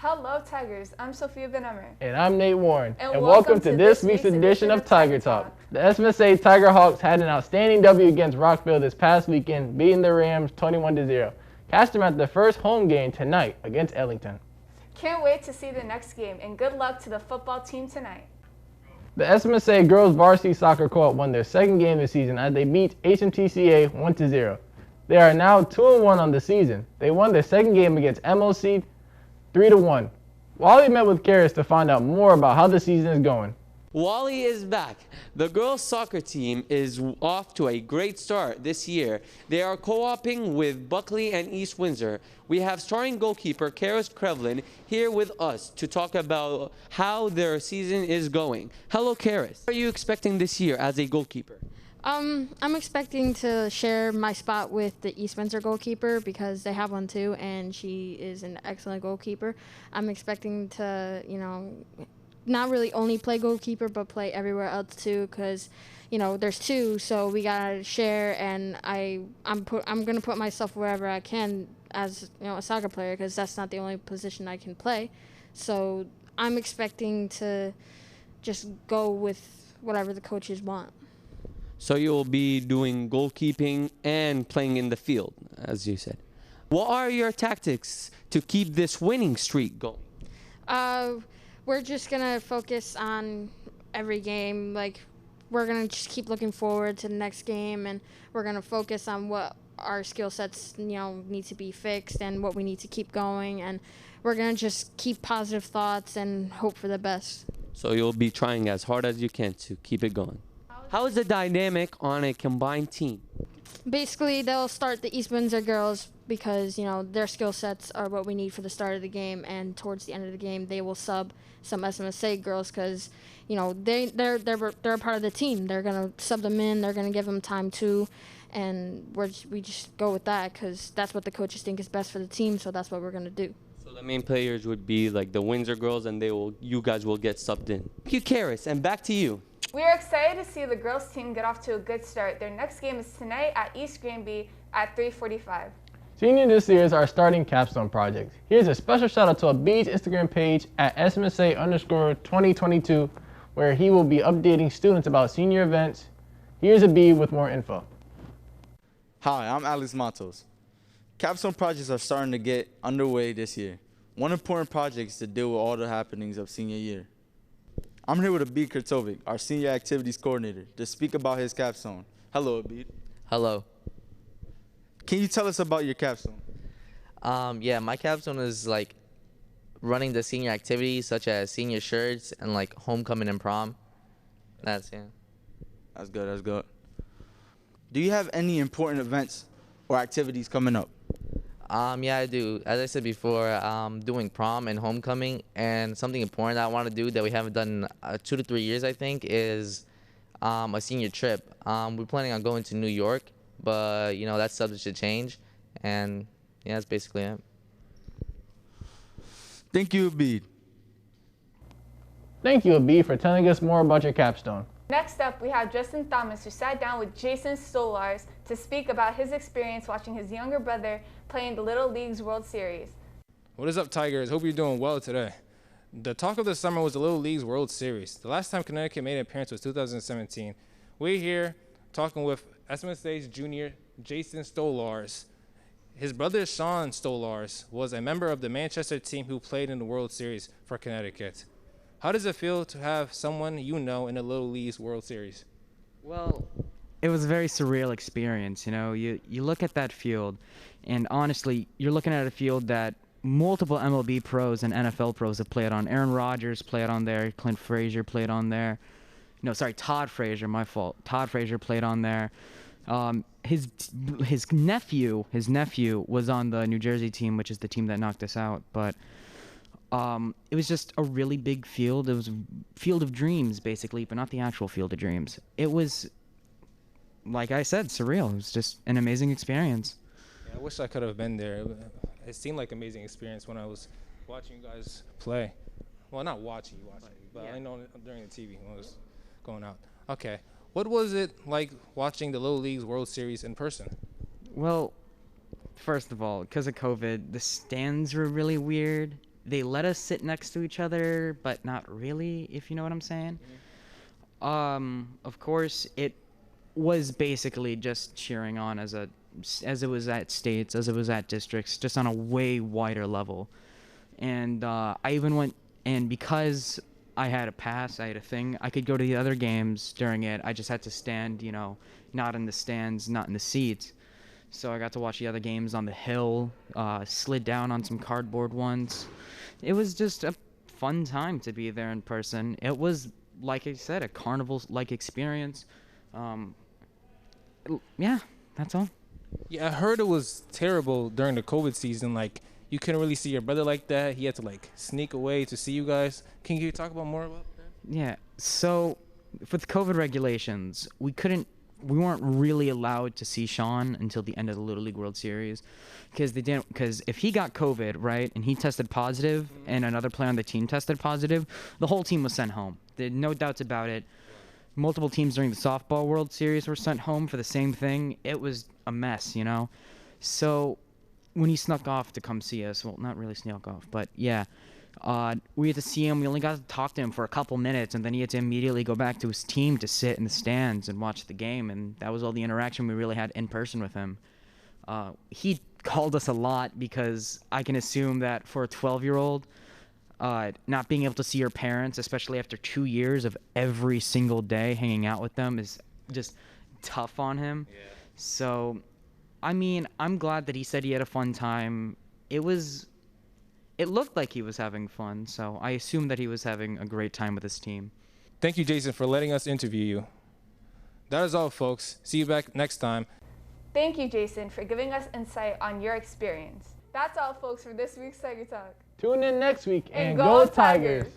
Hello, Tigers. I'm Sophia Benemer. And I'm Nate Warren. And welcome to this week's edition of Tiger Talk. The SMSA Tiger Hawks had an outstanding W against Rockville this past weekend, beating the Rams 21-0. Catch them at their first home game tonight against Ellington. Can't wait to see the next game, and good luck to the football team tonight. The SMSA girls varsity soccer co-op won their second game this season as they beat HMTCA 1-0. They are now 2-1 on the season. They won their second game against MOC 3-1. Wally met with Karis to find out more about how the season is going. Wally is back. The girls soccer team is off to a great start this year. They are co-oping with Buckley and East Windsor. We have starting goalkeeper Karis Krevlin here with us to talk about how their season is going. Hello, Karis. What are you expecting this year as a goalkeeper? I'm expecting to share my spot with the East Windsor goalkeeper because they have one too, and she is an excellent goalkeeper. I'm expecting to, not really only play goalkeeper, but play everywhere else too, because, there's two, so we gotta share. And I'm gonna put myself wherever I can as a soccer player, because that's not the only position I can play. So I'm expecting to just go with whatever the coaches want. So you'll be doing goalkeeping and playing in the field, as you said. What are your tactics to keep this winning streak going? We're just going to focus on every game. We're going to just keep looking forward to the next game, and we're going to focus on what our skill sets, need to be fixed and what we need to keep going. And we're going to just keep positive thoughts and hope for the best. So you'll be trying as hard as you can to keep it going. How is the dynamic on a combined team? Basically, they'll start the East Windsor girls because, their skill sets are what we need for the start of the game, and towards the end of the game, they will sub some SMSA girls because, they're a part of the team. They're going to sub them in. They're going to give them time too, and we just go with that because that's what the coaches think is best for the team, so that's what we're going to do. So the main players would be like the Windsor girls, and you guys will get subbed in. Thank you, Karis, and back to you. We are excited to see the girls team get off to a good start. Their next game is tonight at East Granby at 3:45. Senior this year is our starting Capstone project. Here's a special shout out to Abid's Instagram page at SMSA_2022, where he will be updating students about senior events. Here's Abid with more info. Hi, I'm Alex Matos. Capstone projects are starting to get underway this year. One important project is to deal with all the happenings of senior year. I'm here with Abid Kurtovic, our senior activities coordinator, to speak about his capstone. Hello, Abid. Hello. Can you tell us about your capstone? Yeah, my capstone is running the senior activities such as senior shirts and homecoming and prom. That's good, that's good. Do you have any important events or activities coming up? Yeah, I do. As I said before, doing prom and homecoming, and something important that I want to do that we haven't done in 2 to 3 years, I think, is a senior trip. We're planning on going to New York, but that's subject to change, and yeah, that's basically it. Thank you, Abid. Thank you, Abid, for telling us more about your capstone. Next up, we have Justin Thomas, who sat down with Jason Stolars to speak about his experience watching his younger brother play in the Little Leagues World Series. What is up, Tigers? Hope you're doing well today. The talk of the summer was the Little Leagues World Series. The last time Connecticut made an appearance was 2017. We're here talking with SMSA's junior Jason Stolars. His brother Sean Stolars was a member of the Manchester team who played in the World Series for Connecticut. How does it feel to have someone in the Little Leagues World Series? Well, it was a very surreal experience. You look at that field, and honestly, you're looking at a field that multiple MLB pros and NFL pros have played on. Aaron Rodgers played on there. Clint Frazier played on there. Todd Frazier, my fault. Todd Frazier played on there. His nephew was on the New Jersey team, which is the team that knocked us out. But it was just a really big field. It was a field of dreams, basically, but not the actual field of dreams. It was, like I said, surreal. It was just an amazing experience. Yeah, I wish I could have been there. It seemed like an amazing experience when I was watching you guys play. Well, not watching you, but yeah. I know during the TV when it was going out. Okay. What was it like watching the Little Leagues World Series in person? Well, first of all, because of COVID, the stands were really weird. they let us sit next to each other, but not really, if you know what I'm saying. Of course, it was basically just cheering on as it was at states, as it was at districts, just on a way wider level. And I even went, and because I had a pass, I had a thing, I could go to the other games during it. I just had to stand, not in the stands, not in the seats. So I got to watch the other games on the hill, slid down on some cardboard ones. It was just a fun time to be there in person. It was, like I said, a carnival-like experience. Yeah, that's all. Yeah, I heard it was terrible during the COVID season. Like, you couldn't really see your brother like that. He had to like sneak away to see you guys. Can you talk about more about that? Yeah. So, with COVID regulations, we weren't really allowed to see Sean until the end of the Little League World Series, because if he got COVID, right, and he tested positive, and another player on the team tested positive, the whole team was sent home. There no doubts about it. Multiple teams during the softball World Series were sent home for the same thing. It was a mess, So when he snuck off to come see us, well, not really snuck off, but yeah, we had to see him. We only got to talk to him for a couple minutes, and then he had to immediately go back to his team to sit in the stands and watch the game, and that was all the interaction we really had in person with him. He called us a lot, because I can assume that for a 12-year-old, not being able to see your parents, especially after 2 years of every single day hanging out with them, is just tough on him. Yeah. So, I mean, I'm glad that he said he had a fun time. It looked like he was having fun, so I assume that he was having a great time with his team. Thank you, Jason, for letting us interview you. That is all, folks. See you back next time. Thank you, Jason, for giving us insight on your experience. That's all, folks, for this week's Tiger Talk. Tune in next week And and go go Tigers! Tigers!